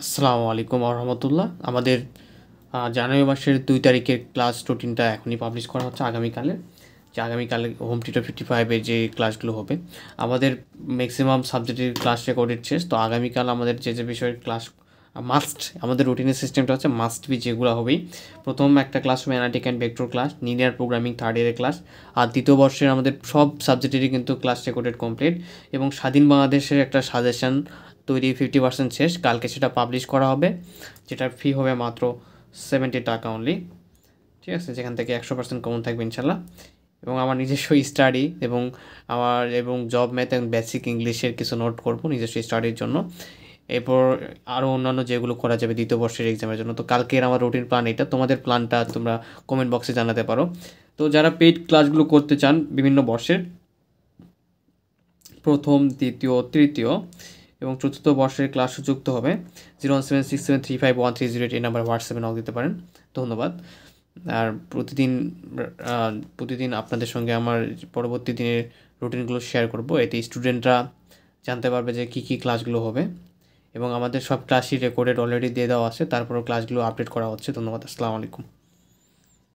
আসসালামু আলাইকুম রহমতুল্লাহ। আমাদের জানুয়ারি মাসের 2 তারিখের ক্লাস রুটিনটা এখনই পাবলিশ করা হচ্ছে আগামীকালের। যে আগামীকালে হোম টিউটর 55 এর যে ক্লাসগুলো হবে, আমাদের ম্যাক্সিমাম সাবজেক্টের ক্লাস রেকর্ডেড শেষ। তো আগামীকাল আমাদের যে বিষয়ের ক্লাস মাস্ট, আমাদের রুটিনের সিস্টেমটা হচ্ছে মাস্ট বি, যেগুলো হবেই। প্রথম একটা ক্লাস হবে analytic and vector class, linear programming third ইয়ারের ক্লাস। আর দ্বিতীয় বর্ষের আমাদের সব সাবজেক্টেরই কিন্তু ক্লাস রেকর্ডেড কমপ্লিট। এবং স্বাধীন বাংলাদেশের একটা সাজেশন তৈরি 50% শেষ, কালকে সেটা পাবলিশ করা হবে, যেটার ফি হবে মাত্র 70 টাকা অনলি। ঠিক আছে, যেখান থেকে 100% কমন থাকবে ইনশাল্লাহ। এবং আমার নিজস্ব স্টাডি এবং জব ম্যাথ এবং বেসিক ইংলিশের কিছু নোট করব নিজস্ব স্টাডির জন্য। এরপর আরও অন্যান্য যেগুলো করা যাবে দ্বিতীয় বর্ষের এক্সামের জন্য। তো কালকের আমার রুটিন প্ল্যান এটা, তোমাদের প্ল্যানটা তোমরা কমেন্ট বক্সে জানাতে পারো। তো যারা পেইড ক্লাসগুলো করতে চান বিভিন্ন বর্ষের, প্রথম, দ্বিতীয়, তৃতীয় এবং চতুর্থ বর্ষের ক্লাস যুক্ত হবে 01767351308 এই নাম্বার হোয়াটসঅ্যাপে নক দিতে পারেন। ধন্যবাদ। আর প্রতিদিন আপনাদের সঙ্গে আমার পরবর্তী দিনের রুটিনগুলো শেয়ার করব, এতে স্টুডেন্টরা জানতে পারবে যে কী ক্লাসগুলো হবে। এবং আমাদের সব ক্লাসই রেকর্ডেড অলরেডি দিয়ে দেওয়া আছে, তারপরও ক্লাসগুলো আপডেট করা হচ্ছে। ধন্যবাদ। আসসালামু আলাইকুম।